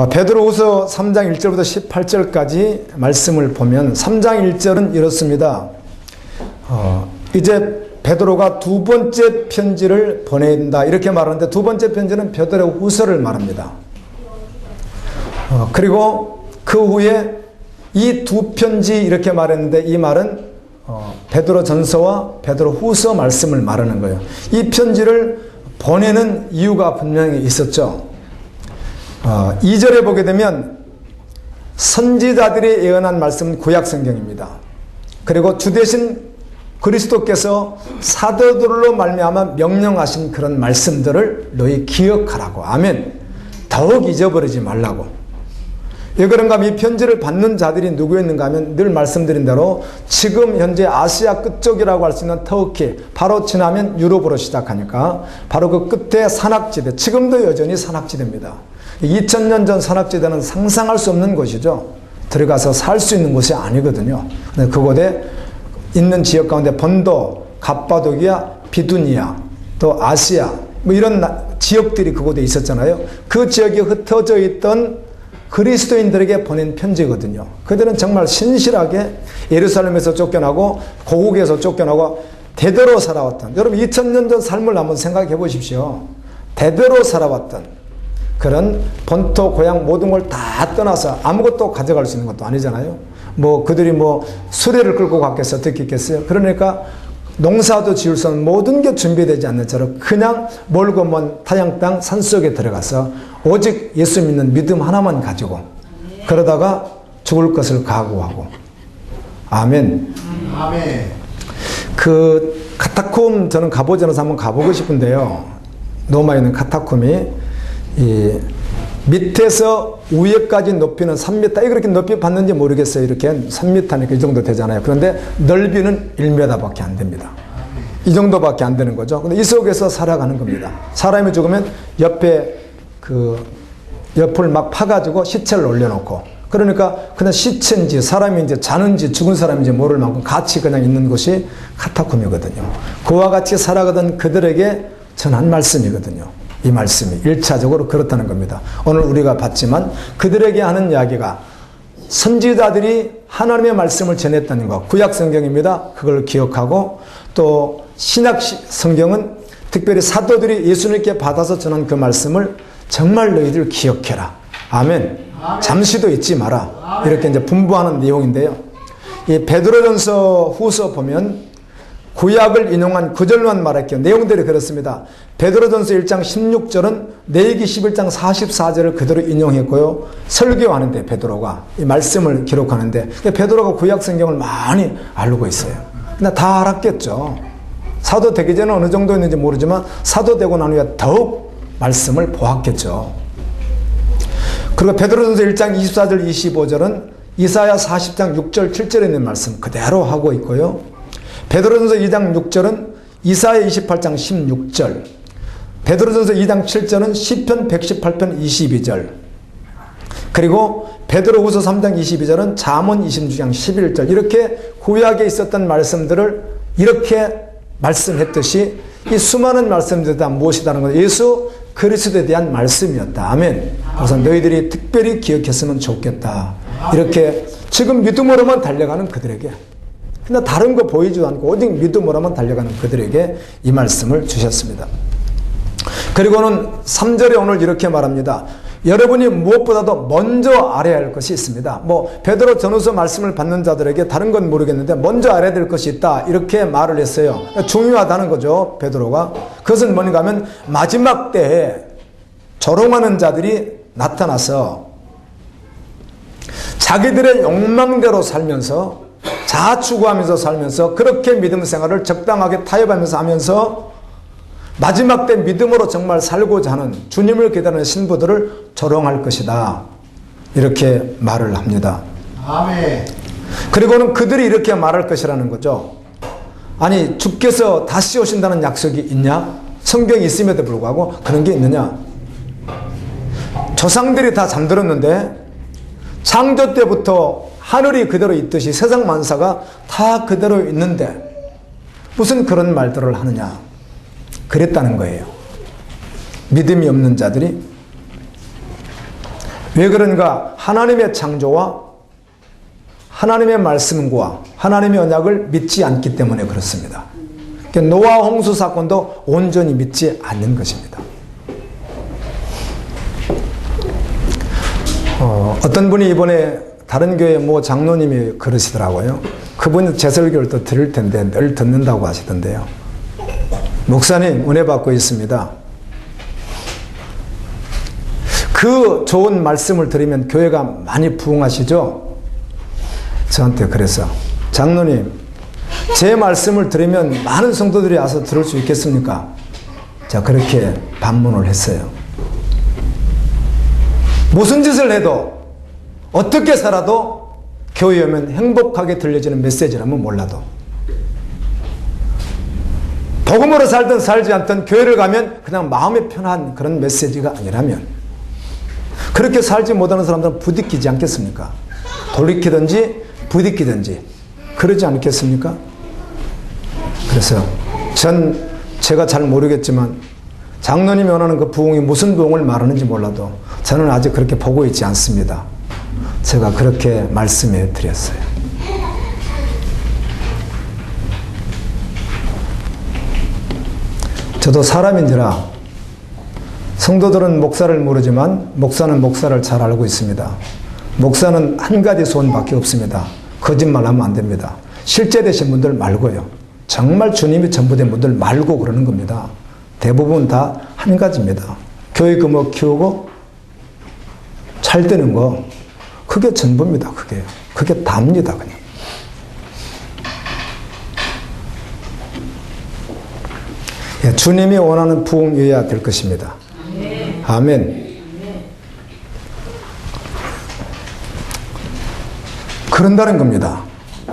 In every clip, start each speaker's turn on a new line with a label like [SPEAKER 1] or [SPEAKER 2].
[SPEAKER 1] 베드로후서 3장 1절부터 18절까지 말씀을 보면 3장 1절은 이렇습니다. 이제 베드로가 두 번째 편지를 보낸다 이렇게 말하는데, 두 번째 편지는 베드로후서를 말합니다. 그리고 그 후에 이 두 편지 이렇게 말했는데, 이 말은 베드로전서와 베드로후서 말씀을 말하는 거예요. 이 편지를 보내는 이유가 분명히 있었죠. 2절에 보게 되면 선지자들이 예언한 말씀은 구약성경입니다. 그리고 주 대신 그리스도께서 사도들로 말미암아 명령하신 그런 말씀들을 너희 기억하라고. 아멘. 더욱 잊어버리지 말라고. 왜 그런가 하면 이 편지를 받는 자들이 누구였는가 하면 늘 말씀드린 대로 지금 현재 아시아 끝쪽이라고 할 수 있는 터키, 바로 지나면 유럽으로 시작하니까 바로 그 끝에 산악지대, 지금도 여전히 산악지대입니다. 2000년 전 산악지대는 상상할 수 없는 곳이죠. 들어가서 살 수 있는 곳이 아니거든요. 그곳에 있는 지역 가운데 본도, 갑바도기아, 비두니아, 또 아시아 뭐 이런 지역들이 그곳에 있었잖아요. 그 지역에 흩어져 있던 그리스도인들에게 보낸 편지거든요. 그들은 정말 신실하게 예루살렘에서 쫓겨나고 고국에서 쫓겨나고 대대로 살아왔던, 여러분 2000년 전 삶을 한번 생각해 보십시오. 대대로 살아왔던 그런 본토 고향 모든 걸 다 떠나서 아무것도 가져갈 수 있는 것도 아니잖아요. 뭐 그들이 뭐 수레를 끌고 갔겠어, 어떻게 있겠어요? 그러니까 농사도 지을 수 없는 모든 게 준비되지 않는 채로 그냥 멀고 먼 타양 땅 산속에 들어가서 오직 예수 믿는 믿음 하나만 가지고 그러다가 죽을 것을 각오하고. 아멘.
[SPEAKER 2] 아멘.
[SPEAKER 1] 그 카타콤 저는 가보지 않아서 한번 가보고 싶은데요. 로마에 있는 카타콤이 이 밑에서 위에까지 높이는 3m, 이게 그렇게 높이 봤는지 모르겠어요. 이렇게 3m니까 이 정도 되잖아요. 그런데 넓이는 1m밖에 안 됩니다. 이 정도밖에 안 되는 거죠. 근데 이 속에서 살아가는 겁니다. 사람이 죽으면 옆에 그 옆을 막 파가지고 시체를 올려놓고, 그러니까 그냥 시체인지 사람인지 자는지 죽은 사람인지 모를 만큼 같이 그냥 있는 곳이 카타콤이거든요. 그와 같이 살아가던 그들에게 전한 말씀이거든요. 이 말씀이 1차적으로 그렇다는 겁니다. 오늘 우리가 봤지만 그들에게 하는 이야기가 선지자들이 하나님의 말씀을 전했다는 것, 구약 성경입니다. 그걸 기억하고, 또 신약 성경은 특별히 사도들이 예수님께 받아서 전한 그 말씀을 정말 너희들 기억해라. 아멘. 잠시도 잊지 마라. 이렇게 이제 분부하는 내용인데요. 이 베드로전서 후서 보면 구약을 인용한 구절만 말할게요. 내용들이 그렇습니다. 베드로전서 1장 16절은 내기 11장 44절을 그대로 인용했고요. 설교하는데 베드로가 이 말씀을 기록하는데 베드로가 구약 성경을 많이 알고 있어요. 근데 다 알았겠죠. 사도 되기 전에 어느 정도 있는지 모르지만 사도 되고 난 후에 더욱 말씀을 보았겠죠. 그리고 베드로전서 1장 24절 25절은 이사야 40장 6절 7절에 있는 말씀 그대로 하고 있고요. 베드로전서 2장 6절은 이사야 28장 16절, 베드로전서 2장 7절은 시편 118편 22절, 그리고 베드로후서 3장 22절은 잠언 26장 11절, 이렇게 구약에 있었던 말씀들을 이렇게 말씀했듯이 이 수많은 말씀들에 대한 무엇이라는 것, 예수 그리스도에 대한 말씀이었다. 아멘. 그래서 너희들이 특별히 기억했으면 좋겠다. 이렇게 지금 믿음으로만 달려가는 그들에게, 근데 다른 거 보이지도 않고 오직 믿음으로만 달려가는 그들에게 이 말씀을 주셨습니다. 그리고는 3절에 오늘 이렇게 말합니다. 여러분이 무엇보다도 먼저 알아야 할 것이 있습니다. 뭐 베드로 전후서 말씀을 받는 자들에게 다른 건 모르겠는데 먼저 알아야 될 것이 있다 이렇게 말을 했어요. 중요하다는 거죠. 베드로가. 그것은 뭔가 하면 마지막 때에 조롱하는 자들이 나타나서 자기들의 욕망대로 살면서 자아 추구하면서 살면서 그렇게 믿음 생활을 적당하게 타협하면서 하면서 마지막 때 믿음으로 정말 살고자 하는 주님을 기다리는 신부들을 조롱할 것이다. 이렇게 말을 합니다.
[SPEAKER 2] 아멘.
[SPEAKER 1] 그리고는 그들이 이렇게 말할 것이라는 거죠. 아니 주께서 다시 오신다는 약속이 있냐? 성경이 있음에도 불구하고 그런 게 있느냐? 조상들이 다 잠들었는데 창조 때부터 하늘이 그대로 있듯이 세상 만사가 다 그대로 있는데 무슨 그런 말들을 하느냐? 그랬다는 거예요. 믿음이 없는 자들이 왜 그런가? 하나님의 창조와 하나님의 말씀과 하나님의 언약을 믿지 않기 때문에 그렇습니다. 노아 홍수 사건도 온전히 믿지 않는 것입니다. 어떤 분이 이번에 다른 교회 뭐 장로님이 그러시더라고요. 그분이 제 설교를 또 들을 텐데 늘 듣는다고 하시던데요. 목사님 은혜 받고 있습니다. 그 좋은 말씀을 들으면 교회가 많이 부흥하시죠? 저한테 그래서 장로님 제 말씀을 들으면 많은 성도들이 와서 들을 수 있겠습니까? 자, 그렇게 반문을 했어요. 무슨 짓을 해도 어떻게 살아도 교회에 오면 행복하게 들려지는 메시지라면 몰라도 복음으로 살든 살지 않든 교회를 가면 그냥 마음이 편한 그런 메시지가 아니라면 그렇게 살지 못하는 사람들은 부딪히지 않겠습니까? 돌이키든지 부딪히든지 그러지 않겠습니까? 그래서 제가 잘 모르겠지만 장로님이 원하는 그 부흥이 무슨 부흥을 말하는지 몰라도 저는 아직 그렇게 보고 있지 않습니다. 제가 그렇게 말씀해 드렸어요. 저도 사람인지라 성도들은 목사를 모르지만 목사는 목사를 잘 알고 있습니다. 목사는 한 가지 소원밖에 없습니다. 거짓말하면 안 됩니다. 실제 되신 분들 말고요. 정말 주님이 전부된 분들 말고 그러는 겁니다. 대부분 다 한 가지입니다. 교회 규모 키우고 잘 되는 거 그게 전부입니다. 그게 답니다. 그냥. 예, 주님이 원하는 부흥이어야 될 것입니다. 아멘. 그런다는 겁니다.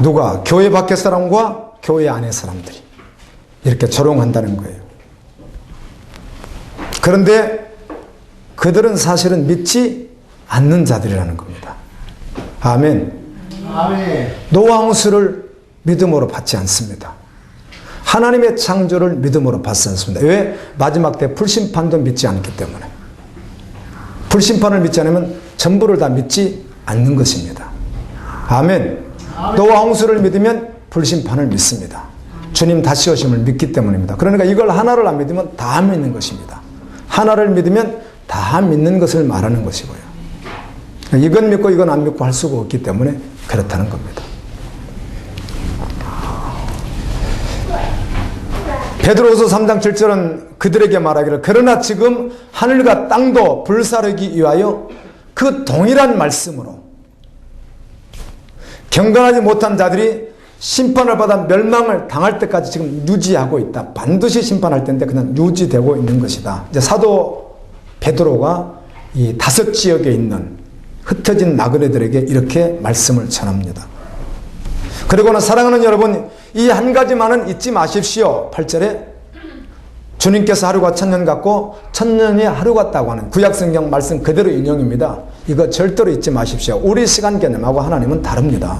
[SPEAKER 1] 누가? 교회 밖의 사람과 교회 안의 사람들이 이렇게 조롱한다는 거예요. 그런데 그들은 사실은 믿지 않는 자들이라는 겁니다. 아멘.
[SPEAKER 2] 아멘.
[SPEAKER 1] 노아 홍수를 믿음으로 받지 않습니다. 하나님의 창조를 믿음으로 받지 않습니다. 왜? 마지막 때 불심판도 믿지 않기 때문에. 불심판을 믿지 않으면 전부를 다 믿지 않는 것입니다. 아멘. 노아 홍수를 믿으면 불심판을 믿습니다. 주님 다시 오심을 믿기 때문입니다. 그러니까 이걸 하나를 안 믿으면 다 믿는 것입니다. 하나를 믿으면 다 믿는 것을 말하는 것이고요. 이건 믿고 이건 안 믿고 할 수가 없기 때문에 그렇다는 겁니다. 베드로후서 3장 7절은 그들에게 말하기를 그러나 지금 하늘과 땅도 불사르기 위하여 그 동일한 말씀으로 경건하지 못한 자들이 심판을 받아 멸망을 당할 때까지 지금 유지하고 있다. 반드시 심판할 때인데 그냥 유지되고 있는 것이다. 이제 사도 베드로가 이 5지역에 있는 흩어진 나그네들에게 이렇게 말씀을 전합니다. 그리고는 사랑하는 여러분, 이 한 가지만은 잊지 마십시오. 8절에 주님께서 하루가 천년 같고 천년이 하루 같다고 하는 구약성경 말씀 그대로 인용입니다. 이거 절대로 잊지 마십시오. 우리 시간 개념하고 하나님은 다릅니다.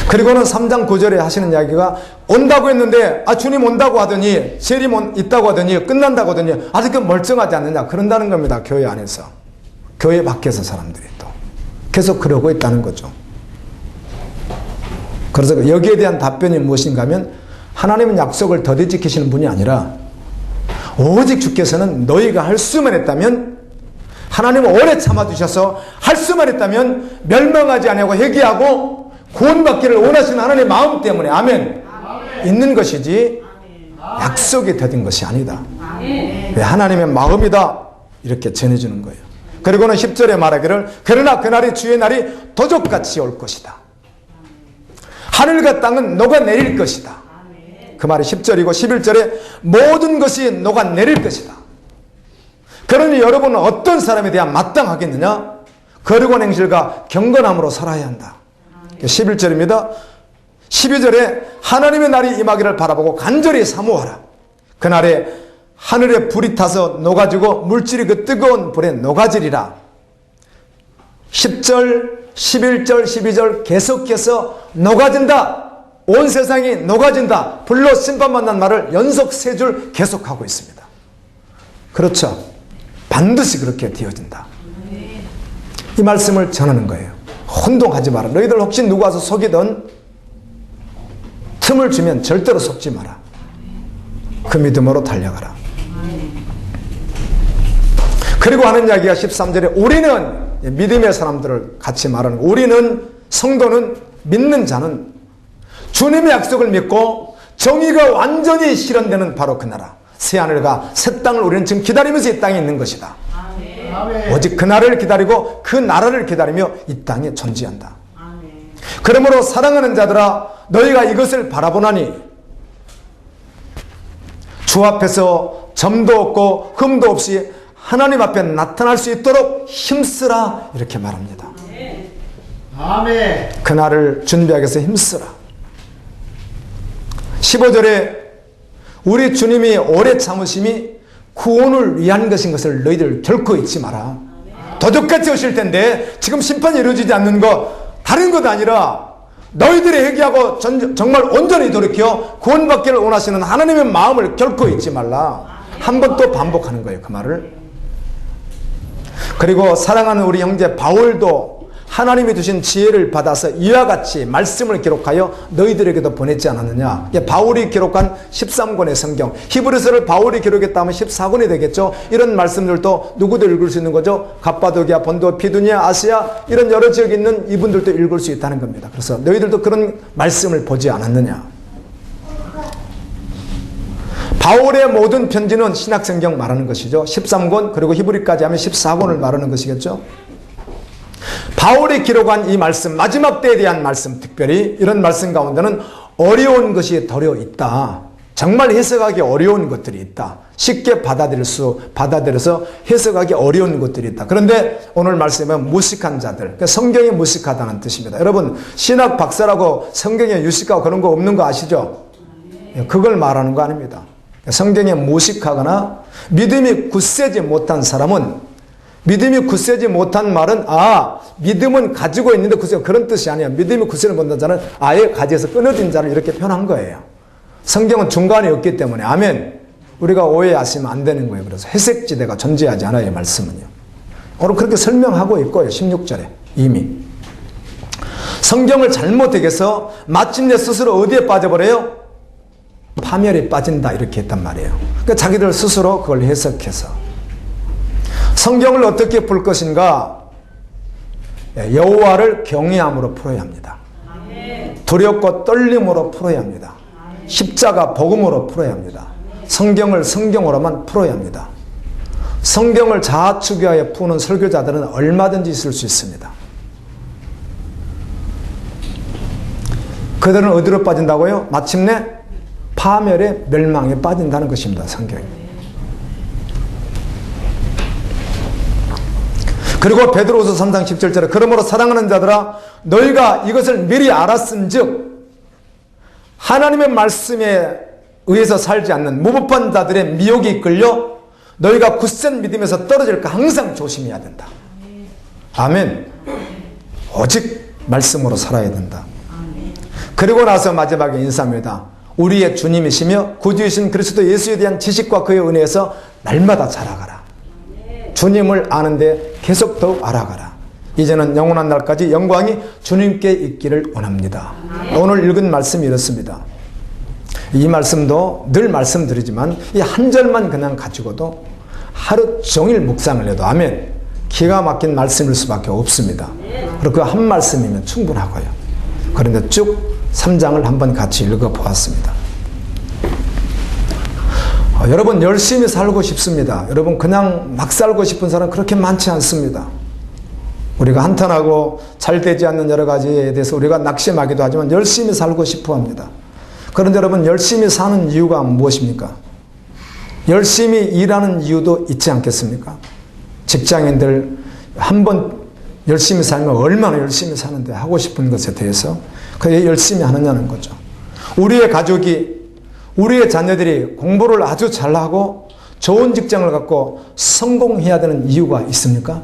[SPEAKER 1] 그리고는 3장 9절에 하시는 이야기가 온다고 했는데 주님 온다고 하더니 재림 있다고 하더니 끝난다고 하더니 아직 멀쩡하지 않느냐 그런다는 겁니다. 교회 안에서. 교회 밖에서 사람들이 또 계속 그러고 있다는 거죠. 그래서 여기에 대한 답변이 무엇인가 하면 하나님은 약속을 더디 지키시는 분이 아니라 오직 주께서는 너희가 할 수만 했다면 하나님은 오래 참아주셔서 할 수만 했다면 멸망하지 아니하고 회개하고 구원받기를 원하시는 하나님의 마음 때문에 아멘. 있는 것이지 약속이 더딘 것이 아니다. 왜 하나님의 마음이다 이렇게 전해주는 거예요. 그리고는 10절에 말하기를 그러나 그날이 주의 날이 도적같이 올 것이다. 하늘과 땅은 녹아내릴 것이다. 그 말이 10절이고 11절에 모든 것이 녹아내릴 것이다. 그러니 여러분은 어떤 사람에 대한 마땅하겠느냐? 거룩한 행실과 경건함으로 살아야 한다. 11절입니다. 12절에 하나님의 날이 임하기를 바라보고 간절히 사모하라. 그날에 하늘에 불이 타서 녹아지고 물질이 그 뜨거운 불에 녹아지리라. 10절, 11절, 12절 계속해서 녹아진다. 온 세상이 녹아진다. 불로 심판받는 말을 연속 3줄 계속하고 있습니다. 그렇죠. 반드시 그렇게 되어진다. 이 말씀을 전하는 거예요. 혼동하지 마라. 너희들 혹시 누구 와서 속이든 틈을 주면 절대로 속지 마라. 그 믿음으로 달려가라. 그리고 하는 이야기가 13절에 우리는 믿음의 사람들을 같이 말하는 거예요. 우리는 성도는 믿는 자는 주님의 약속을 믿고 정의가 완전히 실현되는 바로 그 나라 새하늘과 새 땅을 우리는 지금 기다리면서 이 땅에 있는 것이다.
[SPEAKER 2] 아멘.
[SPEAKER 1] 오직 그 나라를 기다리고 그 나라를 기다리며 이 땅에 존재한다. 그러므로 사랑하는 자들아 너희가 이것을 바라보나니 주 앞에서 점도 없고 흠도 없이 하나님 앞에 나타날 수 있도록 힘쓰라 이렇게 말합니다.
[SPEAKER 2] 아멘.
[SPEAKER 1] 그날을 준비하기 위해서 힘쓰라. 15절에 우리 주님이 오래 참으심이 구원을 위한 것인 것을 너희들 결코 잊지 마라. 도둑같이 오실 텐데 지금 심판이 이루어지지 않는 것 다른 것 아니라 너희들이 회개하고 정말 온전히 돌이켜 구원받기를 원하시는 하나님의 마음을 결코 잊지 말라. 한 번 또 반복하는 거예요. 그 말을. 그리고 사랑하는 우리 형제 바울도 하나님이 주신 지혜를 받아서 이와 같이 말씀을 기록하여 너희들에게도 보냈지 않았느냐. 바울이 기록한 13권의 성경, 히브리서를 바울이 기록했다면 14권이 되겠죠. 이런 말씀들도 누구도 읽을 수 있는 거죠. 갑바도기아, 본도, 비두니아, 아시아 이런 여러 지역에 있는 이분들도 읽을 수 있다는 겁니다. 그래서 너희들도 그런 말씀을 보지 않았느냐. 바울의 모든 편지는 신약성경 말하는 것이죠. 13권 그리고 히브리까지 하면 14권을 말하는 것이겠죠. 바울이 기록한 이 말씀, 마지막 때에 대한 말씀, 특별히 이런 말씀 가운데는 어려운 것이 도려 있다. 정말 해석하기 어려운 것들이 있다. 쉽게 받아들여서 해석하기 어려운 것들이 있다. 그런데 오늘 말씀은 무식한 자들, 그러니까 성경이 무식하다는 뜻입니다. 여러분 신학 박사라고 성경에 유식하고 그런 거 없는 거 아시죠? 그걸 말하는 거 아닙니다. 성경에 무식하거나 믿음이 굳세지 못한 사람은 믿음이 굳세지 못한 말은 믿음은 가지고 있는데 굳세 그런 뜻이 아니에요. 믿음이 굳세지 못한 자는 아예 가지에서 끊어진 자를 이렇게 표현한 거예요. 성경은 중간에 없기 때문에 아멘. 우리가 오해하시면 안 되는 거예요. 그래서 회색지대가 존재하지 않아요. 이 말씀은요. 오늘 그렇게 설명하고 있고요. 16절에 이미 성경을 잘못 해서 마침내 스스로 어디에 빠져버려요? 파멸에 빠진다 이렇게 했단 말이에요. 그러니까 자기들 스스로 그걸 해석해서 성경을 어떻게 풀 것인가? 여호와를 경외함으로 풀어야 합니다. 두렵고 떨림으로 풀어야 합니다. 십자가 복음으로 풀어야 합니다. 성경을 성경으로만 풀어야 합니다. 성경을 자아추기하여 푸는 설교자들은 얼마든지 있을 수 있습니다. 그들은 어디로 빠진다고요? 마침내 파멸의 멸망에 빠진다는 것입니다. 성경이. 그리고 베드로후서 3장 17절에 그러므로 사랑하는 자들아 너희가 이것을 미리 알았은즉 하나님의 말씀에 의해서 살지 않는 무법한 자들의 미혹이 이끌려 너희가 굳센 믿음에서 떨어질까 항상 조심해야 된다. 아멘. 오직 말씀으로 살아야 된다. 그리고 나서 마지막에 인사합니다. 우리의 주님이시며 구주이신 그리스도 예수에 대한 지식과 그의 은혜에서 날마다 자라가라. 주님을 아는데 계속 더욱 알아가라. 이제는 영원한 날까지 영광이 주님께 있기를 원합니다. 오늘 읽은 말씀이 이렇습니다. 이 말씀도 늘 말씀드리지만 이 한 절만 그냥 가지고도 하루 종일 묵상을 해도 아멘 기가 막힌 말씀일 수밖에 없습니다. 그리고 그 한 말씀이면 충분하고요. 그런데 쭉 3장을 한번 같이 읽어보았습니다. 여러분 열심히 살고 싶습니다. 여러분 그냥 막 살고 싶은 사람 그렇게 많지 않습니다. 우리가 한탄하고 잘 되지 않는 여러 가지에 대해서 우리가 낙심하기도 하지만 열심히 살고 싶어 합니다. 그런데 여러분 열심히 사는 이유가 무엇입니까? 열심히 일하는 이유도 있지 않겠습니까? 직장인들 한번 열심히 살면 얼마나 열심히 사는데 하고 싶은 것에 대해서 그게 열심히 하느냐는 거죠. 우리의 가족이 우리의 자녀들이 공부를 아주 잘하고 좋은 직장을 갖고 성공해야 되는 이유가 있습니까?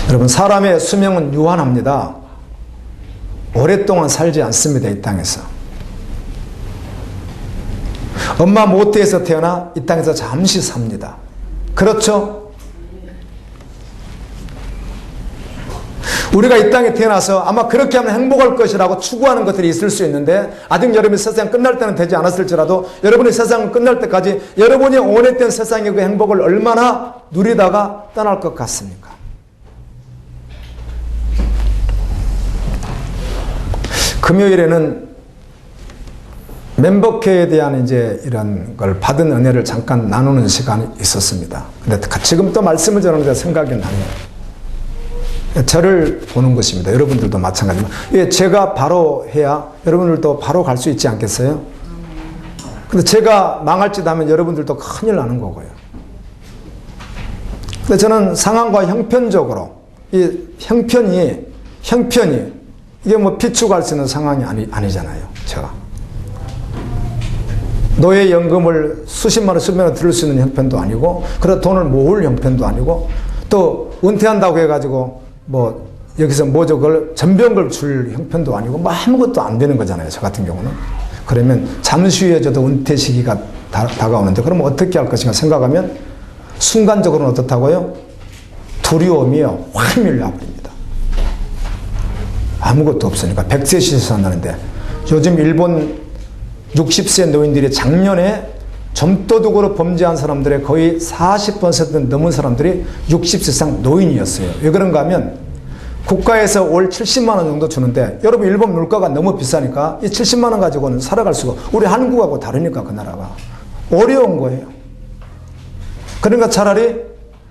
[SPEAKER 1] 여러분 사람의 수명은 유한합니다. 오랫동안 살지 않습니다. 이 땅에서. 엄마 모태에서 태어나 이 땅에서 잠시 삽니다. 그렇죠? 우리가 이 땅에 태어나서 아마 그렇게 하면 행복할 것이라고 추구하는 것들이 있을 수 있는데, 아직 여러분이 세상 끝날 때는 되지 않았을지라도 여러분이 세상 끝날 때까지 여러분이 원했던 세상의 그 행복을 얼마나 누리다가 떠날 것 같습니까? 금요일에는 멤버케에 대한 이제 이런 걸 받은 은혜를 잠깐 나누는 시간이 있었습니다. 근데 지금 또 말씀을 전하는데 생각이 나네요. 저를 보는 것입니다. 여러분들도 마찬가지입니다. 예, 제가 바로 해야 여러분들도 바로 갈 수 있지 않겠어요? 근데 제가 망할 짓 하면 여러분들도 큰일 나는 거고요. 근데 저는 상황과 형편적으로 이 형편이 이게 뭐 비추갈 수 있는 상황이 아니잖아요. 제가 노예연금을 수십만 원, 수백만 원 들을 수 있는 형편도 아니고, 그래서 돈을 모을 형편도 아니고, 또 은퇴한다고 해가지고 뭐 여기서 모족을 전병을 줄 형편도 아니고, 뭐 아무것도 안 되는 거잖아요. 저 같은 경우는. 그러면 잠시 후에 저도 은퇴 시기가 다가오는데, 그러면 어떻게 할 것인가 생각하면 순간적으로는 어떻다고요? 두려움이요, 확 밀려버립니다. 아무것도 없으니까. 100세 시에서 산다는데, 요즘 일본 60세 노인들이 작년에 점도둑으로 범죄한 사람들의 거의 40% 넘은 사람들이 60세 이상 노인이었어요. 왜 그런가 하면 국가에서 월 70만 원 정도 주는데, 여러분 일본 물가가 너무 비싸니까 이 70만 원 가지고는 살아갈 수가, 우리 한국하고 다르니까 그 나라가 어려운 거예요. 그러니까 차라리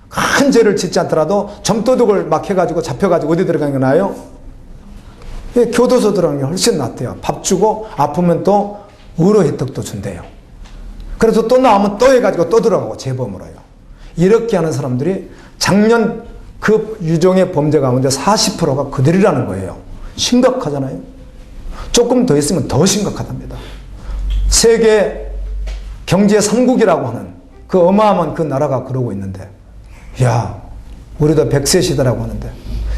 [SPEAKER 1] 큰 죄를 짓지 않더라도 점도둑을 막 해가지고 잡혀가지고 어디 들어가는 게 나아요? 교도소 들어가는 게 훨씬 낫대요. 밥 주고 아프면 또 의료 혜택도 준대요. 그래서 또 나오면 또 해가지고 또 들어가고 재범으로요. 이렇게 하는 사람들이 작년 그 유종의 범죄 가운데 40%가 그들이라는 거예요. 심각하잖아요. 조금 더 있으면 더 심각하답니다. 세계 경제 3국이라고 하는 그 어마어마한 그 나라가 그러고 있는데, 야, 우리도 100세 시대라고 하는데,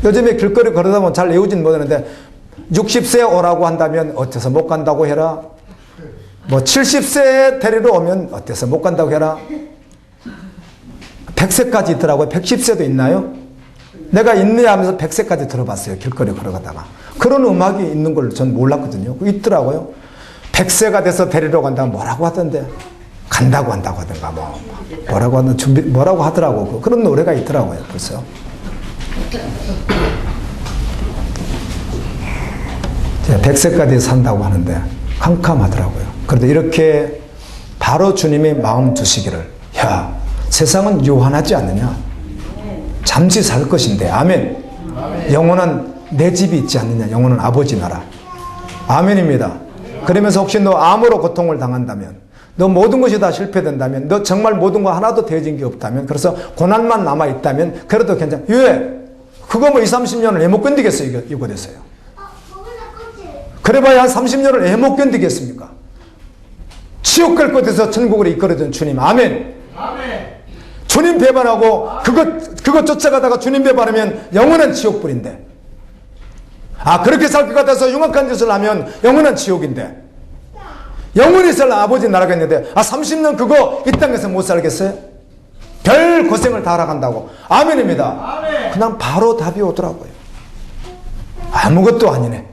[SPEAKER 1] 요즘에 길거리 걸어다 보면 잘 외우진 못하는데 60세 오라고 한다면 어때서 못 간다고 해라. 뭐 70세 데리러 오면 어때서 못 간다고 해라. 100세까지 있더라고요. 110세도 있나요? 내가 있네 하면서 100세까지 들어봤어요. 길거리 걸어가다가. 그런 음악이 있는 걸 전 몰랐거든요. 있더라고요. 100세가 돼서 데리러 간다면 뭐라고 하던데, 간다고 한다고 하던가 뭐 뭐라고 하는 뭐라고 하더라고. 그런 노래가 있더라고요. 벌써. 100세까지 산다고 하는데 캄캄하더라고요. 그런데 이렇게 바로 주님의 마음 두시기를, 야, 세상은 요한하지 않느냐? 잠시 살 것인데, 아멘. 영원한 내 집이 있지 않느냐? 영원한 아버지 나라. 아멘입니다. 그러면서 혹시 너 암으로 고통을 당한다면, 너 모든 것이 다 실패된다면, 너 정말 모든 거 하나도 되어진 게 없다면, 그래서 고난만 남아있다면, 그래도 괜찮아. 왜? 그거 뭐 20, 30년을 왜 못 견디겠어요? 이거 됐어요. 그래봐야 한 30년을 왜 못 견디겠습니까? 지옥 갈 곳에서 천국으로 이끌어준 주님. 아멘.
[SPEAKER 2] 아멘.
[SPEAKER 1] 주님 배반하고 그것 쫓아가다가 주님 배반하면 영원한 지옥불인데, 아, 그렇게 살 것 같아서 흉악한 짓을 하면 영원한 지옥인데, 영원히 살 아버지 나라가 있는데, 아, 30년 그거 이 땅에서 못 살겠어요? 별 고생을 다 알아간다고. 아멘입니다.
[SPEAKER 2] 아멘.
[SPEAKER 1] 그냥 바로 답이 오더라고요. 아무것도 아니네.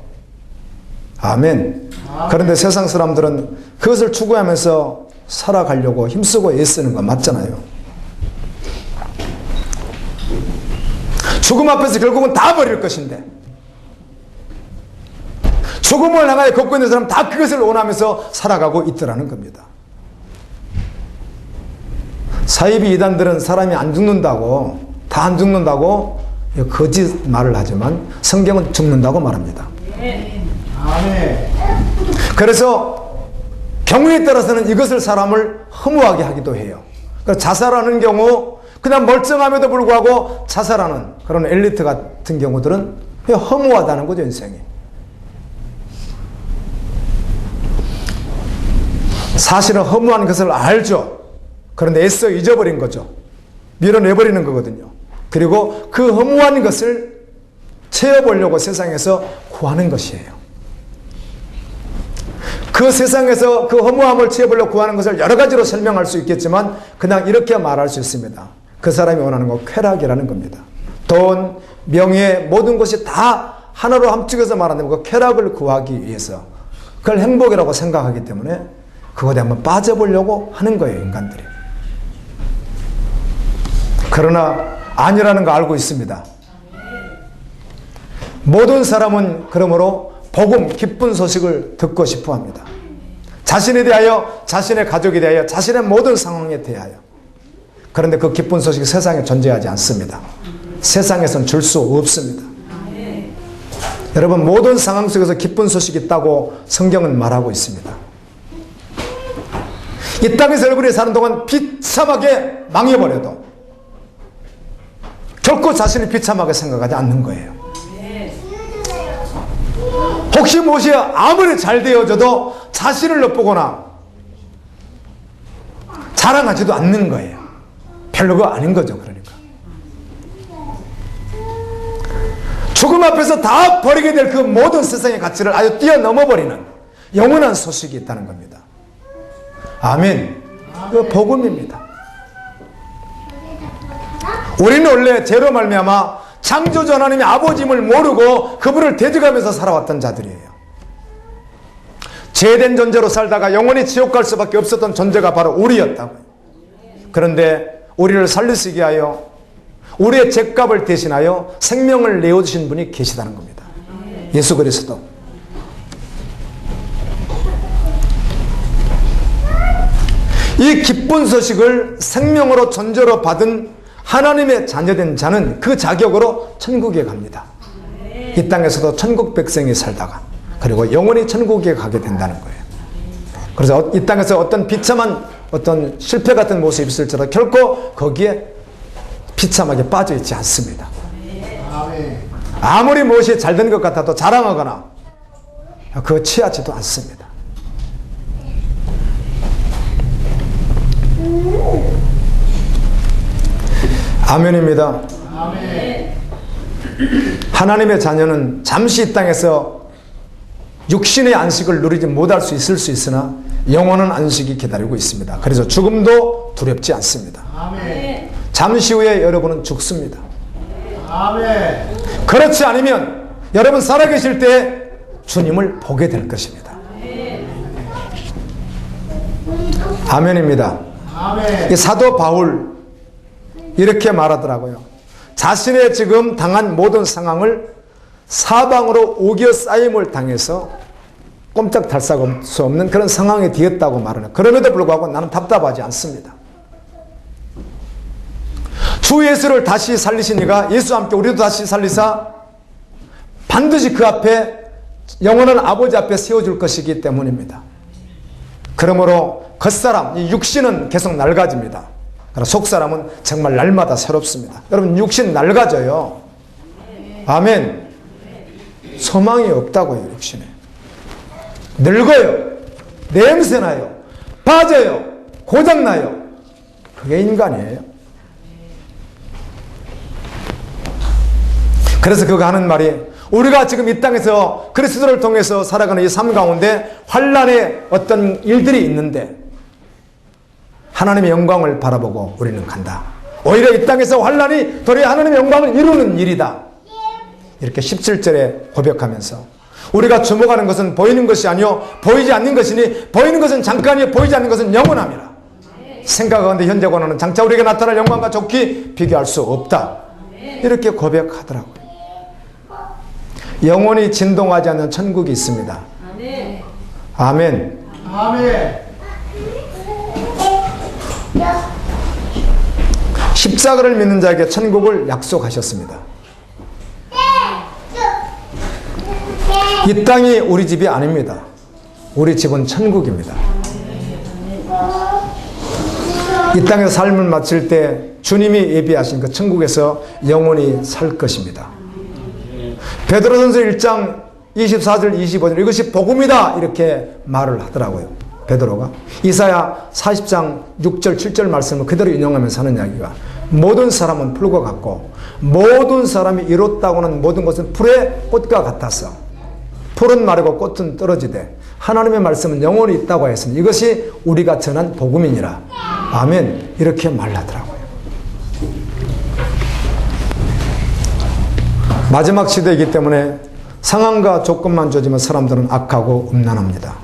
[SPEAKER 1] 아멘. 그런데 세상 사람들은 그것을 추구하면서 살아가려고 힘쓰고 애쓰는 거 맞잖아요. 죽음 앞에서 결국은 다 버릴 것인데, 죽음을 향하여 걷고 있는 사람은 다 그것을 원하면서 살아가고 있더라는 겁니다. 사이비 이단들은 사람이 안 죽는다고, 다 안 죽는다고 거짓말을 하지만 성경은 죽는다고 말합니다.
[SPEAKER 2] 아멘.
[SPEAKER 1] 그래서 경우에 따라서는 이것을 사람을 허무하게 하기도 해요. 그래서 자살하는 경우, 그냥 멀쩡함에도 불구하고 자살하는 그런 엘리트 같은 경우들은 허무하다는 거죠, 인생이. 사실은 허무한 것을 알죠. 그런데 애써 잊어버린 거죠. 밀어내버리는 거거든요. 그리고 그 허무한 것을 채워보려고 세상에서 구하는 것이에요. 그 세상에서 그 허무함을 취해보려고 구하는 것을 여러 가지로 설명할 수 있겠지만 그냥 이렇게 말할 수 있습니다. 그 사람이 원하는 건 쾌락이라는 겁니다. 돈, 명예, 모든 것이 다 하나로 함축해서 말하는 그 쾌락을 구하기 위해서 그걸 행복이라고 생각하기 때문에 그것에 한번 빠져보려고 하는 거예요, 인간들이. 그러나 아니라는 거 알고 있습니다. 모든 사람은 그러므로 복음, 기쁜 소식을 듣고 싶어 합니다. 자신에 대하여, 자신의 가족에 대하여, 자신의 모든 상황에 대하여. 그런데 그 기쁜 소식이 세상에 존재하지 않습니다. 세상에선 줄 수 없습니다. 여러분, 모든 상황 속에서 기쁜 소식이 있다고 성경은 말하고 있습니다. 이 땅에서 여러분이 사는 동안 비참하게 망해버려도 결코 자신이 비참하게 생각하지 않는 거예요. 혹시 무엇이 아무리 잘 되어져도 자신을 엿보거나 자랑하지도 않는 거예요. 별로가 아닌 거죠. 그러니까 죽음 앞에서 다 버리게 될 그 모든 세상의 가치를 아주 뛰어넘어 버리는 영원한 소식이 있다는 겁니다. 아멘. 그 복음입니다. 우리는 원래 죄로 말미암아 창조주 하나님의 아버지임을 모르고 그분을 대적하면서 살아왔던 자들이에요. 죄된 존재로 살다가 영원히 지옥 갈 수밖에 없었던 존재가 바로 우리였다고요. 그런데 우리를 살리시기 위하여 우리의 죄값을 대신하여 생명을 내어주신 분이 계시다는 겁니다. 예수 그리스도. 이 기쁜 소식을 생명으로 존재로 받은 하나님의 자녀된 자는 그 자격으로 천국에 갑니다. 이 땅에서도 천국 백성이 살다가 그리고 영원히 천국에 가게 된다는 거예요. 그래서 이 땅에서 어떤 비참한 어떤 실패 같은 모습이 있을지라도 결코 거기에 비참하게 빠져 있지 않습니다. 아무리 무엇이 잘 된 것 같아도 자랑하거나 그거 취하지도 않습니다. 아멘입니다.
[SPEAKER 2] 아멘.
[SPEAKER 1] 하나님의 자녀는 잠시 이 땅에서 육신의 안식을 누리지 못할 수 있을 수 있으나 영원한 안식이 기다리고 있습니다. 그래서 죽음도 두렵지 않습니다.
[SPEAKER 2] 아멘.
[SPEAKER 1] 잠시 후에 여러분은 죽습니다.
[SPEAKER 2] 아멘.
[SPEAKER 1] 그렇지 않으면 여러분 살아계실 때 주님을 보게 될 것입니다. 아멘입니다.
[SPEAKER 2] 아멘.
[SPEAKER 1] 이 사도 바울 이렇게 말하더라고요. 자신의 지금 당한 모든 상황을 사방으로 우겨 쌓임을 당해서 꼼짝달싹 수 없는 그런 상황에 뒤었다고 말하는. 그럼에도 불구하고 나는 답답하지 않습니다. 주 예수를 다시 살리시니가 예수와 함께 우리도 다시 살리사 반드시 그 앞에 영원한 아버지 앞에 세워줄 것이기 때문입니다. 그러므로 겉사람, 이 육신은 계속 낡아집니다. 그러나 속사람은 정말 날마다 새롭습니다. 여러분 육신 낡아져요. 아멘. 소망이 없다고요. 육신에 늙어요. 냄새나요. 빠져요. 고장나요. 그게 인간이에요. 그래서 그가 하는 말이 우리가 지금 이 땅에서 그리스도를 통해서 살아가는 이 삶 가운데 환난의 어떤 일들이 있는데 하나님의 영광을 바라보고 우리는 간다. 오히려 이 땅에서 환난이 도리어 하나님의 영광을 이루는 일이다. 이렇게 17절에 고백하면서 우리가 주목하는 것은 보이는 것이 아니요 보이지 않는 것이니 보이는 것은 잠깐이요 보이지 않는 것은 영원함이라. 생각하건대 현재 권한은 장차 우리에게 나타날 영광과 좋게 비교할 수 없다. 이렇게 고백하더라고요. 영원히 진동하지 않는 천국이 있습니다. 아멘.
[SPEAKER 2] 아멘.
[SPEAKER 1] 십자가를 믿는 자에게 천국을 약속하셨습니다. 이 땅이 우리 집이 아닙니다. 우리 집은 천국입니다. 이 땅에서 삶을 마칠 때 주님이 예비하신 그 천국에서 영원히 살 것입니다. 베드로전서 1장 24절 25절 이것이 복음이다 이렇게 말을 하더라고요. 베드로가 이사야 40장 6절 7절 말씀을 그대로 인용하면서 하는 이야기가 모든 사람은 풀과 같고 모든 사람이 이뤘다고는 모든 것은 풀의 꽃과 같아서 풀은 마르고 꽃은 떨어지되 하나님의 말씀은 영원히 있다고 했으니 이것이 우리가 전한 복음이니라. 아멘. 이렇게 말하더라고요. 마지막 시대이기 때문에 상황과 조건만 조지면 사람들은 악하고 음란합니다.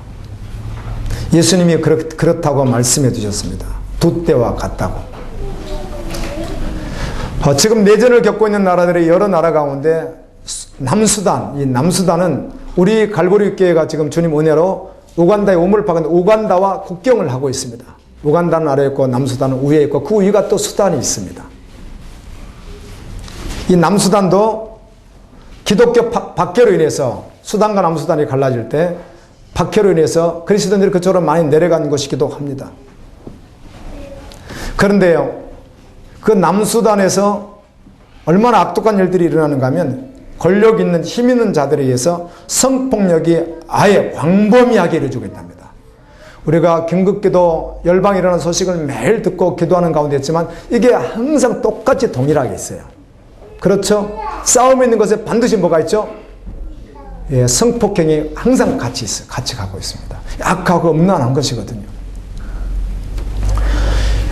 [SPEAKER 1] 예수님이 그렇다고 말씀해 주셨습니다. 두 때와 같다고. 지금 내전을 겪고 있는 나라들의 여러 나라 가운데 남수단, 이 남수단은 우리 갈보리 교회가 지금 주님 은혜로 우간다에 우물을 파는데 우간다와 국경을 하고 있습니다. 우간다는 아래에 있고 남수단은 위에 있고 그 위가 또 수단이 있습니다. 이 남수단도 기독교 박해로 인해서 수단과 남수단이 갈라질 때 박해로 인해서 그리스도인들이 그쪽으로 많이 내려간 것이기도 합니다. 그런데요, 그 남수단에서 얼마나 악독한 일들이 일어나는가 하면 권력 있는 힘 있는 자들에 의해서 성폭력이 아예 광범위하게 이루어지고 있답니다. 우리가 긴급기도 열방이 일어나는 소식을 매일 듣고 기도하는 가운데 있지만 이게 항상 똑같이 동일하게 있어요. 그렇죠? 싸움에 있는 것에 반드시 뭐가 있죠? 예, 성폭행이 항상 같이 있어요. 같이 가고 있습니다. 악하고 음란한 것이거든요.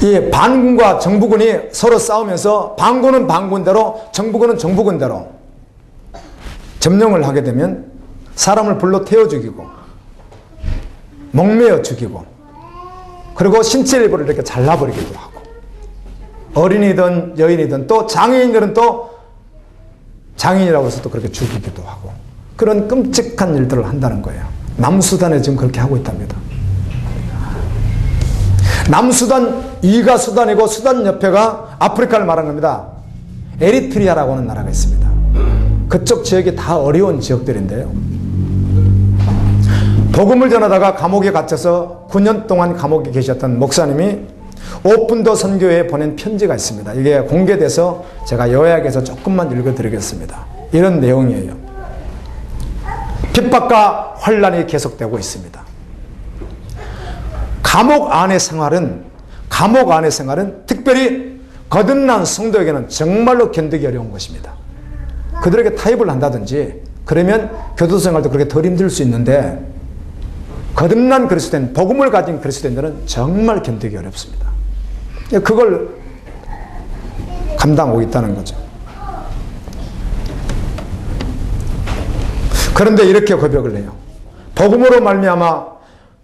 [SPEAKER 1] 이 반군과 정부군이 서로 싸우면서 반군은 반군대로 정부군은 정부군대로 점령을 하게 되면 사람을 불로 태워 죽이고 목매어 죽이고 그리고 신체 일부를 이렇게 잘라버리기도 하고 어린이든 여인이든 또 장애인들은 또 장애인이라고 해서 또 그렇게 죽이기도 하고 그런 끔찍한 일들을 한다는 거예요. 남수단에 지금 그렇게 하고 있답니다. 남수단 2가 수단이고 수단 옆에가 아프리카를 말한 겁니다. 에리트리아라고 하는 나라가 있습니다. 그쪽 지역이 다 어려운 지역들인데요. 복음을 전하다가 감옥에 갇혀서 9년 동안 감옥에 계셨던 목사님이 오픈더 선교회에 보낸 편지가 있습니다. 이게 공개돼서 제가 요약해서 조금만 읽어드리겠습니다. 이런 내용이에요. 핍박과 환란이 계속되고 있습니다. 감옥 안의 생활은 특별히 거듭난 성도에게는 정말로 견디기 어려운 것입니다. 그들에게 타협을 한다든지 그러면 교도생활도 그렇게 덜 힘들 수 있는데 거듭난 그리스도인, 복음을 가진 그리스도인들은 정말 견디기 어렵습니다. 그걸 감당하고 있다는 거죠. 그런데 이렇게 고백을 해요. 복음으로 말미암아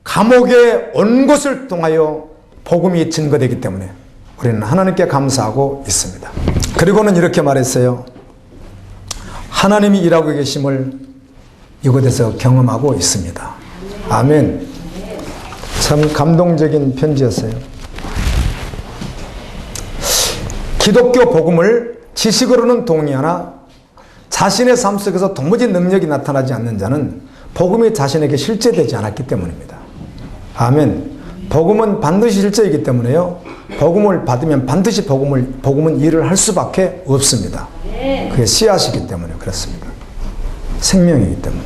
[SPEAKER 1] 감옥에 온 것을 통하여 복음이 증거되기 때문에 우리는 하나님께 감사하고 있습니다. 그리고는 이렇게 말했어요. 하나님이 일하고 계심을 이곳에서 경험하고 있습니다. 아멘. 참 감동적인 편지였어요. 기독교 복음을 지식으로는 동의하나 자신의 삶 속에서 도무지 능력이 나타나지 않는 자는 복음이 자신에게 실제되지 않았기 때문입니다. 아멘. 복음은 반드시 실제이기 때문에요. 복음을 받으면 반드시 복음은 일을 할 수밖에 없습니다. 그게 씨앗이기 때문에 그렇습니다. 생명이기 때문에.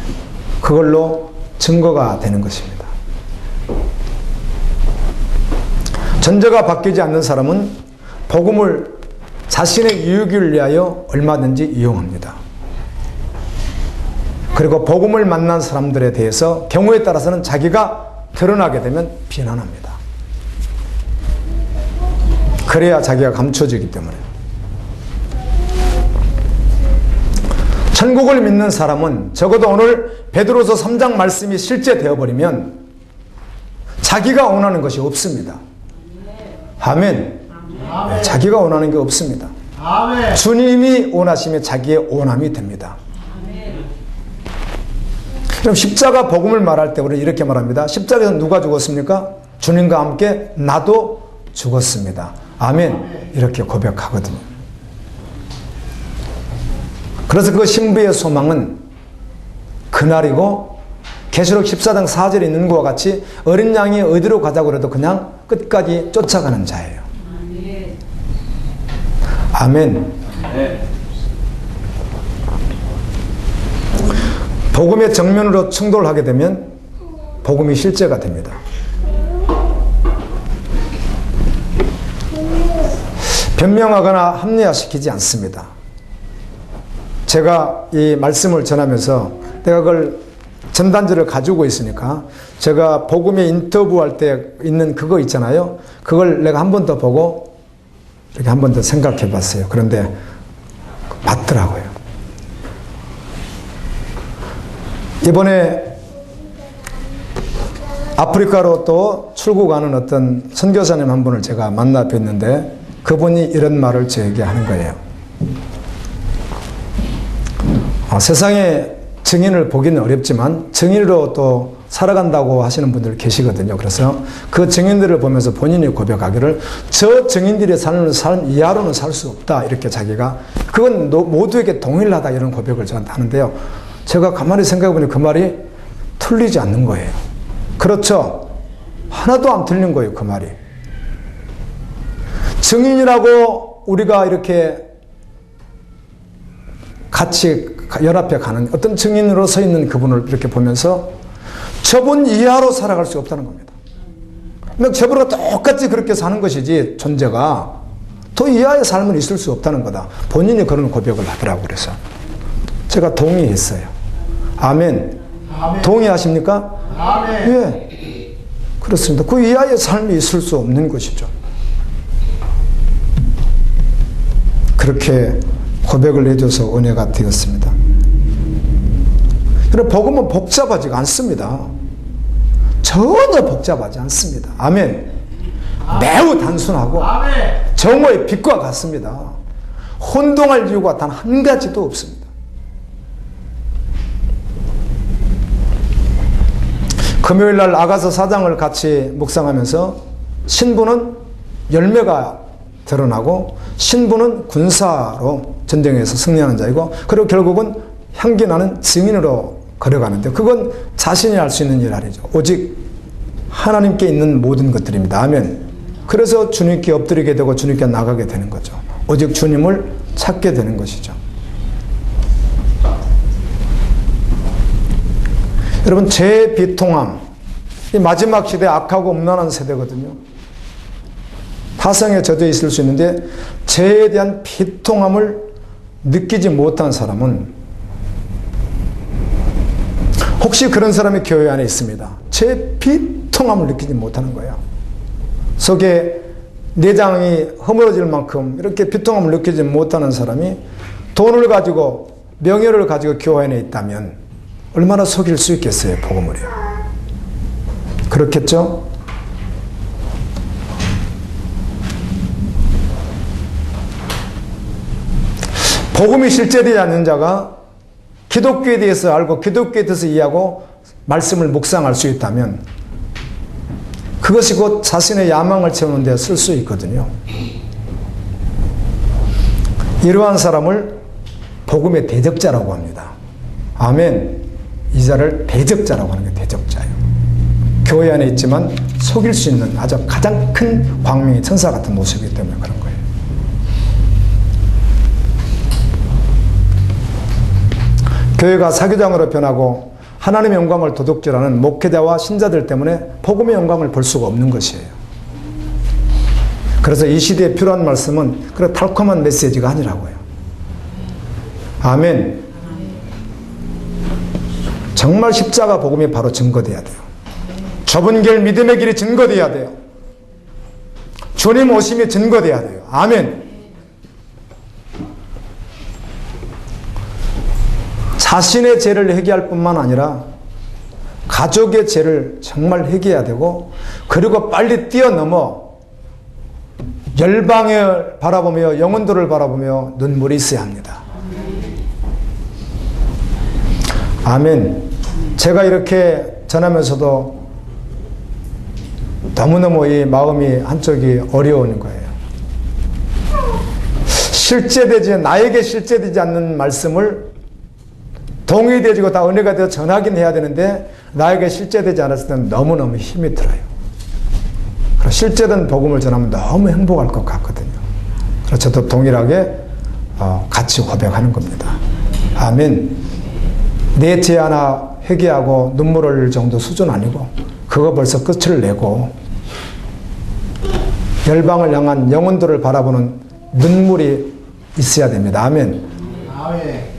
[SPEAKER 1] 그걸로 증거가 되는 것입니다. 전제가 바뀌지 않는 사람은 복음을 자신의 유익을 위하여 얼마든지 이용합니다. 그리고 복음을 만난 사람들에 대해서 경우에 따라서는 자기가 드러나게 되면 비난합니다. 그래야 자기가 감춰지기 때문에. 천국을 믿는 사람은 적어도 오늘 베드로서 3장 말씀이 실제 되어버리면 자기가 원하는 것이 없습니다. 아멘. 자기가 원하는 게 없습니다.
[SPEAKER 2] 아멘.
[SPEAKER 1] 주님이 원하시면 자기의 원함이 됩니다. 그럼 십자가 복음을 말할 때 우리는 이렇게 말합니다. 십자가에서 누가 죽었습니까? 주님과 함께 나도 죽었습니다. 아멘. 이렇게 고백하거든요. 그래서 그 신부의 소망은 그날이고 계시록 14장 4절에 있는 것과 같이 어린 양이 어디로 가자고 해도 그냥 끝까지 쫓아가는 자예요. 아멘. 복음의 정면으로 충돌을 하게 되면 복음이 실제가 됩니다. 변명하거나 합리화시키지 않습니다. 제가 이 말씀을 전하면서 내가 그걸 전단지를 가지고 있으니까 제가 복음에 인터뷰할 때 있는 그거 있잖아요. 그걸 내가 한 번 더 보고 이렇게 한 번 더 생각해 봤어요. 그런데 맞더라고요. 이번에 아프리카로 또 출국하는 어떤 선교사님 한 분을 제가 만나 뵀는데 그분이 이런 말을 저에게 하는 거예요. 세상에 증인을 보기는 어렵지만 증인으로 또 살아간다고 하시는 분들 계시거든요. 그래서 그 증인들을 보면서 본인이 고백하기를 저 증인들이 사는 삶 이하로는 살 수 없다. 이렇게 자기가 그건 모두에게 동일하다 이런 고백을 저한테 하는데요. 제가 가만히 생각해 보니 그 말이 틀리지 않는 거예요. 그렇죠. 하나도 안 틀린 거예요. 그 말이. 증인이라고 우리가 이렇게 같이 연합해 가는 어떤 증인으로 서 있는 그분을 이렇게 보면서 저분 이하로 살아갈 수 없다는 겁니다. 저분과 똑같이 그렇게 사는 것이지 존재가 더 이하의 삶은 있을 수 없다는 거다. 본인이 그런 고백을 하더라고요. 그래서 제가 동의했어요. 아멘.
[SPEAKER 2] 아멘.
[SPEAKER 1] 동의하십니까?
[SPEAKER 2] 아멘.
[SPEAKER 1] 예. 그렇습니다. 그 이하의 삶이 있을 수 없는 것이죠. 그렇게 고백을 해줘서 은혜가 되었습니다. 그런데 복음은 복잡하지가 않습니다. 전혀 복잡하지 않습니다. 아멘. 매우 단순하고
[SPEAKER 2] 아멘.
[SPEAKER 1] 정오의 빛과 같습니다. 혼동할 이유가 단 한 가지도 없습니다. 금요일날 아가서 4장을 같이 묵상하면서 신부는 열매가 드러나고 신부는 군사로 전쟁에서 승리하는 자이고 그리고 결국은 향기나는 증인으로 걸어가는데 그건 자신이 할 수 있는 일 아니죠. 오직 하나님께 있는 모든 것들입니다. 아멘. 그래서 주님께 엎드리게 되고 주님께 나가게 되는 거죠. 오직 주님을 찾게 되는 것이죠. 여러분 죄의 비통함 이 마지막 시대 악하고 음란한 세대거든요. 타성에 젖어 있을 수 있는데 죄에 대한 비통함을 느끼지 못한 사람은 혹시 그런 사람이 교회 안에 있습니다. 죄의 비통함을 느끼지 못하는 거예요. 속에 내장이 허물어질 만큼 이렇게 비통함을 느끼지 못하는 사람이 돈을 가지고 명예를 가지고 교회 안에 있다면 얼마나 속일 수 있겠어요. 복음을요. 그렇겠죠? 복음이 실제되지 않는 자가 기독교에 대해서 알고 기독교에 대해서 이해하고 말씀을 묵상할 수 있다면 그것이 곧 자신의 야망을 채우는 데 쓸 수 있거든요. 이러한 사람을 복음의 대적자라고 합니다. 아멘. 이 자를 대적자라고 하는 게 대적자예요. 교회 안에 있지만 속일 수 있는 아주 가장 큰 광명의 천사 같은 모습이기 때문에 그런 거예요. 교회가 사교장으로 변하고 하나님의 영광을 도둑질하는 목회자와 신자들 때문에 복음의 영광을 볼 수가 없는 것이에요. 그래서 이 시대에 필요한 말씀은 그런 달콤한 메시지가 아니라고요. 아멘. 정말 십자가 복음이 바로 증거돼야 돼요. 좁은 길 믿음의 길이 증거돼야 돼요. 주님 오심이 증거돼야 돼요. 아멘. 자신의 죄를 회개할 뿐만 아니라 가족의 죄를 정말 회개해야 되고 그리고 빨리 뛰어넘어 열방을 바라보며 영혼들을 바라보며 눈물이 있어야 합니다. 아멘. 제가 이렇게 전하면서도 너무너무 이 마음이 한쪽이 어려운 거예요. 나에게 실제되지 않는 말씀을 동의되지고 다 은혜가 되어 전하긴 해야 되는데 나에게 실제되지 않았을 때는 너무너무 힘이 들어요. 실제된 복음을 전하면 너무 행복할 것 같거든요. 그래서 저도 동일하게 같이 고백하는 겁니다. 아멘. 내 죄 하나 회개하고 눈물 흘릴 정도 수준 아니고 그거 벌써 끝을 내고 열방을 향한 영혼들을 바라보는 눈물이 있어야 됩니다. 아멘.
[SPEAKER 2] 아멘.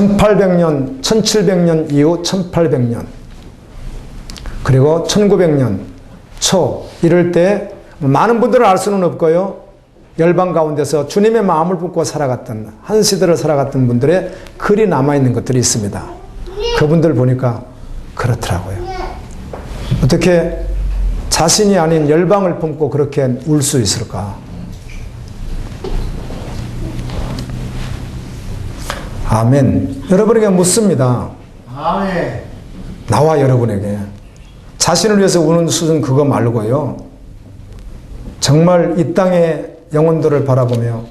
[SPEAKER 1] 1800년, 1700년 이후 1800년, 그리고 1900년 초 이럴 때 많은 분들을 알 수는 없고요. 열방 가운데서 주님의 마음을 품고 살아갔던, 한 시대를 살아갔던 분들의 글이 남아있는 것들이 있습니다. 그분들 보니까 그렇더라고요. 어떻게 자신이 아닌 열방을 품고 그렇게 울 수 있을까? 아멘. 여러분에게 묻습니다.
[SPEAKER 2] 아멘.
[SPEAKER 1] 나와 여러분에게. 자신을 위해서 우는 수준 그거 말고요. 정말 이 땅의 영혼들을 바라보며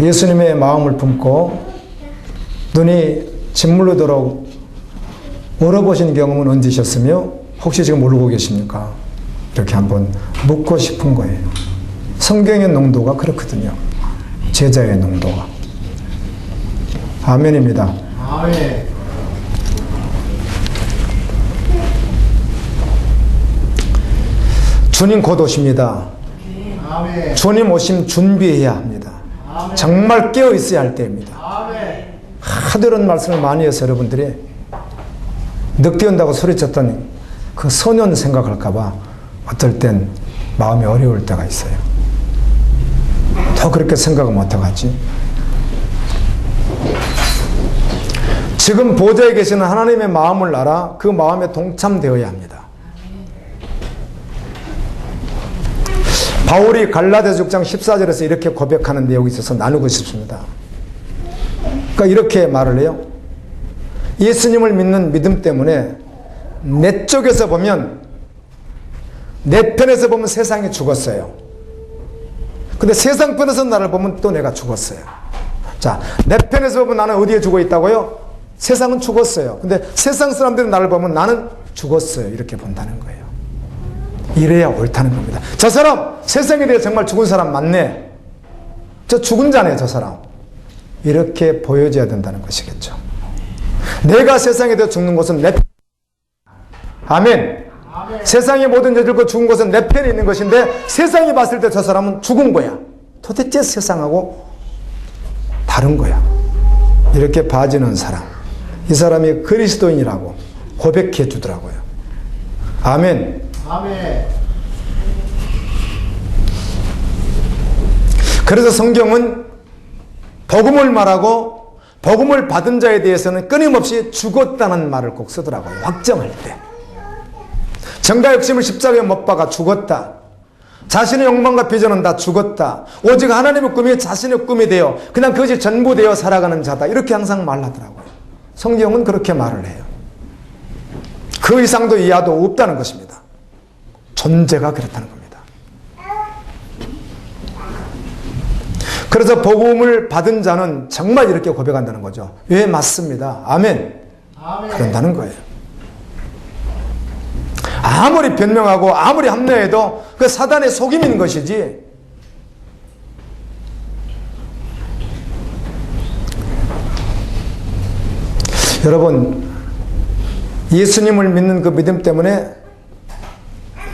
[SPEAKER 1] 예수님의 마음을 품고 눈이 짓물르도록 울어보신 경험은 언제셨으며 혹시 지금 울고 계십니까? 이렇게 한번 묻고 싶은 거예요. 성경의 농도가 그렇거든요. 제자의 농도가. 아멘입니다.
[SPEAKER 2] 아멘.
[SPEAKER 1] 주님 곧 오십니다.
[SPEAKER 2] 아멘.
[SPEAKER 1] 주님 오심 준비해야 합니다.
[SPEAKER 2] 아멘.
[SPEAKER 1] 정말 깨어 있어야 할 때입니다.
[SPEAKER 2] 아멘.
[SPEAKER 1] 하도 이런 말씀을 많이 해서 여러분들이 늑대 온다고 소리쳤던 그 소년 생각할까봐 어떨 땐 마음이 어려울 때가 있어요. 더 그렇게 생각을 못해가지. 지금 보좌에 계시는 하나님의 마음을 알아 그 마음에 동참되어야 합니다. 바울이 갈라디아서 6장 14절에서 이렇게 고백하는 내용이 있어서 나누고 싶습니다. 그러니까 이렇게 말을 해요. 예수님을 믿는 믿음 때문에 내 쪽에서 보면, 내 편에서 보면 세상이 죽었어요. 근데 세상 편에서 나를 보면 또 내가 죽었어요. 자, 내 편에서 보면 나는 어디에 죽어 있다고요? 세상은 죽었어요. 근데 세상 사람들이 나를 보면 나는 죽었어요. 이렇게 본다는 거예요. 이래야 옳다는 겁니다. 저 사람 세상에 대해 정말 죽은 사람 맞네. 저 죽은 자네 저 사람. 이렇게 보여줘야 된다는 것이겠죠. 내가 세상에 대해 죽는 것은 내 편. 아멘.
[SPEAKER 2] 아멘.
[SPEAKER 1] 세상의 모든 여들고 죽은 것은 내 편에 있는 것인데 세상이 봤을 때 저 사람은 죽은 거야. 도대체 세상하고 다른 거야. 이렇게 봐지는 사람. 이 사람이 그리스도인이라고 고백해 주더라고요. 아멘.
[SPEAKER 2] 아멘.
[SPEAKER 1] 그래서 성경은 복음을 말하고 복음을 받은 자에 대해서는 끊임없이 죽었다는 말을 꼭 쓰더라고요. 확정할 때. 정가 욕심을 십자가에 못 박아 죽었다. 자신의 욕망과 비전은 다 죽었다. 오직 하나님의 꿈이 자신의 꿈이 되어 그냥 그것이 전부 되어 살아가는 자다. 이렇게 항상 말하더라고요. 성경은 그렇게 말을 해요. 그 이상도 이하도 없다는 것입니다. 존재가 그렇다는 겁니다. 그래서 복음을 받은 자는 정말 이렇게 고백한다는 거죠. 예, 맞습니다. 아멘.
[SPEAKER 2] 아멘.
[SPEAKER 1] 그런다는 거예요. 아무리 변명하고 아무리 합리해도 그 사단의 속임인 것이지. 여러분, 예수님을 믿는 그 믿음 때문에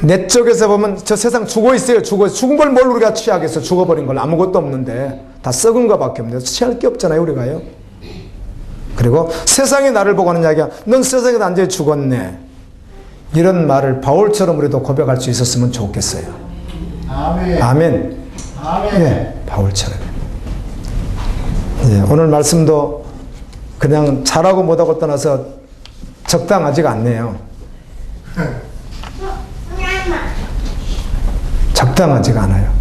[SPEAKER 1] 내 쪽에서 보면 저 세상 죽어 있어요. 죽은 걸 뭘 우리가 취하겠어. 죽어버린 걸 아무것도 없는데 다 썩은 것밖에 없는데 취할 게 없잖아요. 우리가요. 그리고 세상이 나를 보고 하는 이야기야. 넌 세상에 완전히 죽었네. 이런 말을 바울처럼 우리도 고백할 수 있었으면 좋겠어요.
[SPEAKER 2] 아멘.
[SPEAKER 1] 아멘.
[SPEAKER 2] 아멘.
[SPEAKER 1] 예, 바울처럼. 예, 오늘 말씀도 그냥 잘하고 못하고 떠나서 적당하지가 않네요. 적당하지가 않아요.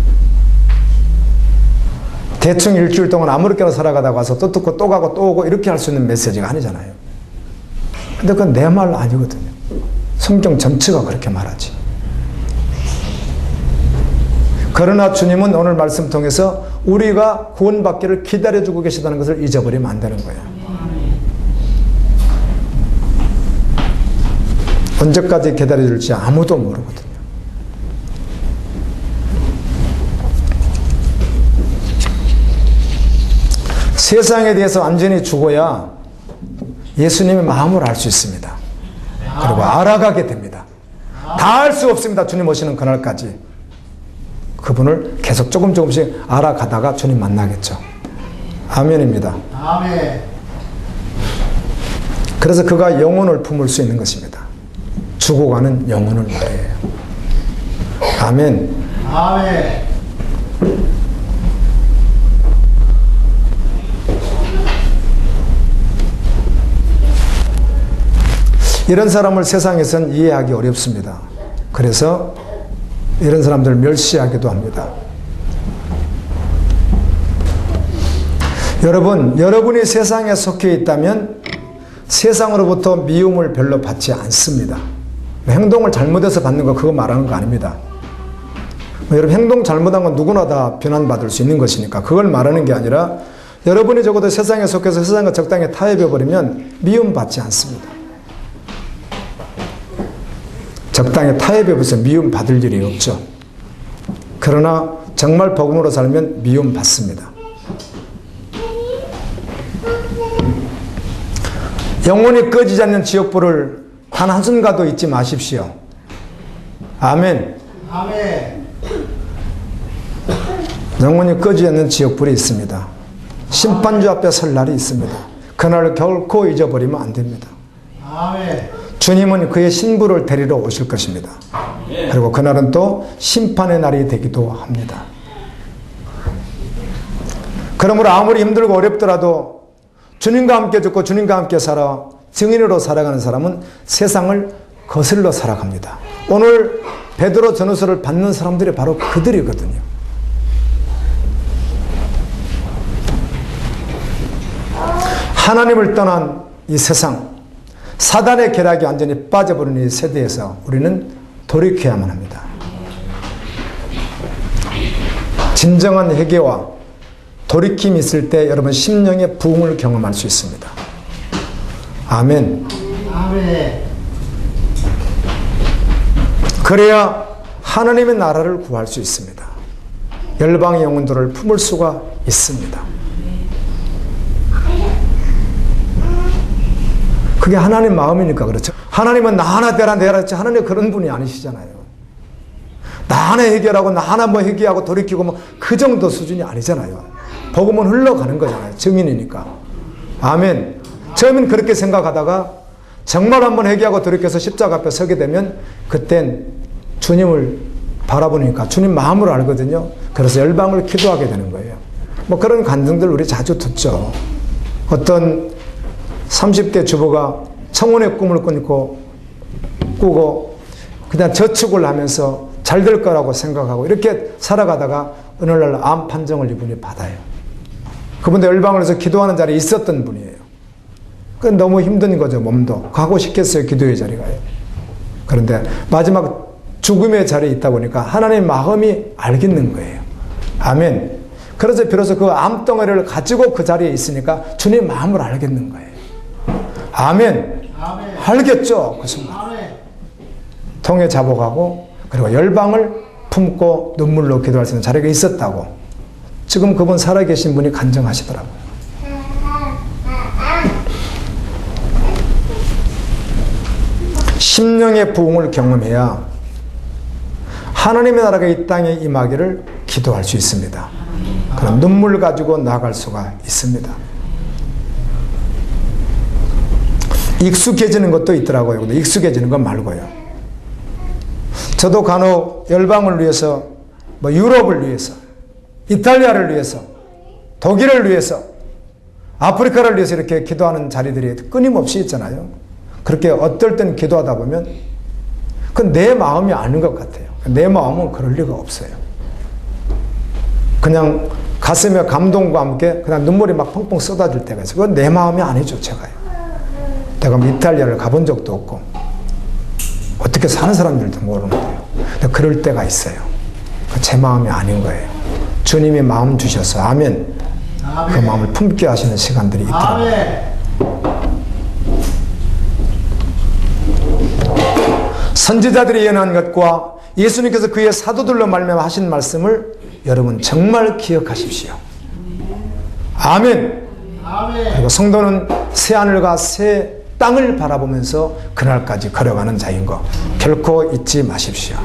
[SPEAKER 1] 대충 일주일 동안 아무렇게나 살아가다가 와서 또 듣고 또 가고 또 오고 이렇게 할 수 있는 메시지가 아니잖아요. 근데 그건 내 말 아니거든요. 성경 전체가 그렇게 말하지. 그러나 주님은 오늘 말씀 통해서 우리가 구원받기를 기다려주고 계시다는 것을 잊어버리면 안 되는 거예요. 언제까지 기다려줄지 아무도 모르거든요. 세상에 대해서 완전히 죽어야 예수님의 마음을 알 수 있습니다. 그리고 알아가게 됩니다. 다 알 수 없습니다. 주님 오시는 그날까지. 그분을 계속 조금씩 알아가다가 주님 만나겠죠. 아멘입니다.
[SPEAKER 2] 아멘.
[SPEAKER 1] 그래서 그가 영혼을 품을 수 있는 것입니다. 죽어가는 영혼을 말해요. 아멘.
[SPEAKER 2] 아멘.
[SPEAKER 1] 이런 사람을 세상에선 이해하기 어렵습니다. 그래서 이런 사람들을 멸시하기도 합니다. 여러분, 여러분이 세상에 속해 있다면 세상으로부터 미움을 별로 받지 않습니다. 행동을 잘못해서 받는 거 그거 말하는 거 아닙니다. 여러분, 행동 잘못한 건 누구나 다 비난받을 수 있는 것이니까 그걸 말하는 게 아니라 여러분이 적어도 세상에 속해서 세상과 적당히 타협해버리면 미움받지 않습니다. 적당히 타협해서 미움받을 일이 없죠. 그러나 정말 복음으로 살면 미움받습니다. 영원히 꺼지지 않는 지옥불을 단 한순간도 잊지 마십시오. 아멘.
[SPEAKER 2] 아멘.
[SPEAKER 1] 영원히 꺼지지 않는 지옥불이 있습니다. 심판주 앞에 설 날이 있습니다. 그날을 결코 잊어버리면 안 됩니다.
[SPEAKER 2] 아멘.
[SPEAKER 1] 주님은 그의 신부를 데리러 오실 것입니다. 그리고 그날은 또 심판의 날이 되기도 합니다. 그러므로 아무리 힘들고 어렵더라도 주님과 함께 죽고 주님과 함께 살아 증인으로 살아가는 사람은 세상을 거슬러 살아갑니다. 오늘 베드로 전후서를 받는 사람들이 바로 그들이거든요. 하나님을 떠난 이 세상, 사단의 계략이 완전히 빠져버린 이 세대에서 우리는 돌이켜야만 합니다. 진정한 회개와 돌이킴이 있을 때 여러분 심령의 부흥을 경험할 수 있습니다. 아멘.
[SPEAKER 2] 아멘.
[SPEAKER 1] 그래야 하나님의 나라를 구할 수 있습니다. 열방의 영혼들을 품을 수가 있습니다. 그게 하나님 마음이니까 그렇죠. 하나님은 나 하나 되라 내라 했지 하나님 그런 분이 아니시잖아요. 나 하나 해결하고 나 하나 뭐 회개하고 돌이키고 뭐 그 정도 수준이 아니잖아요. 복음은 흘러가는 거잖아요. 증인이니까. 아멘. 처음엔 그렇게 생각하다가 정말 한번 회개하고 돌이켜서 십자가 앞에 서게 되면 그땐 주님을 바라보니까 주님 마음을 알거든요. 그래서 열방을 기도하게 되는 거예요. 뭐 그런 간증들 우리 자주 듣죠. 어떤 30대 주부가 청혼의 꿈을 꾸고 그냥 저축을 하면서 잘 될 거라고 생각하고 이렇게 살아가다가 어느 날 암 판정을 이분이 받아요. 그분도 열방을 해서 기도하는 자리에 있었던 분이에요. 그 너무 힘든 거죠. 몸도 가고 싶겠어요. 기도의 자리가요. 그런데 마지막 죽음의 자리에 있다 보니까 하나님의 마음이 알겠는 거예요. 아멘. 그래서 비로소 그 암덩어리를 가지고 그 자리에 있으니까 주님 마음을 알겠는 거예요. 아멘.
[SPEAKER 2] 아멘.
[SPEAKER 1] 알겠죠? 그 순간.
[SPEAKER 2] 아멘.
[SPEAKER 1] 통에 자복하고 그리고 열방을 품고 눈물로 기도할 수 있는 자리가 있었다고 지금 그분 살아계신 분이 간증하시더라고요. 심령의 부흥을 경험해야 하나님의 나라가 이 땅에 임하기를 기도할 수 있습니다. 그런 눈물 가지고 나아갈 수가 있습니다. 익숙해지는 것도 있더라고요. 근데 익숙해지는 건 말고요. 저도 간혹 열방을 위해서, 뭐 유럽을 위해서, 이탈리아를 위해서, 독일을 위해서, 아프리카를 위해서 이렇게 기도하는 자리들이 끊임없이 있잖아요. 그렇게 어떨 땐 기도하다 보면 그건 내 마음이 아닌 것 같아요. 내 마음은 그럴 리가 없어요. 그냥 가슴에 감동과 함께 그냥 눈물이 막 펑펑 쏟아질 때가 있어요. 그건 내 마음이 아니죠, 제가요. 내가 이탈리아를 가본 적도 없고 어떻게 사는 사람들도 모르는데요. 근데 그럴 때가 있어요. 제 마음이 아닌 거예요. 주님이 마음 주셔서 아멘. 그 마음을 품게 하시는 시간들이 있더라고요.
[SPEAKER 2] 아멘.
[SPEAKER 1] 선지자들이 예언한 것과 예수님께서 그의 사도들로 말미암아 하신 말씀을 여러분 정말 기억하십시오. 아멘.
[SPEAKER 2] 아멘.
[SPEAKER 1] 그리고 성도는 새 하늘과 새 땅을 바라보면서 그날까지 걸어가는 자인 거 결코 잊지 마십시오.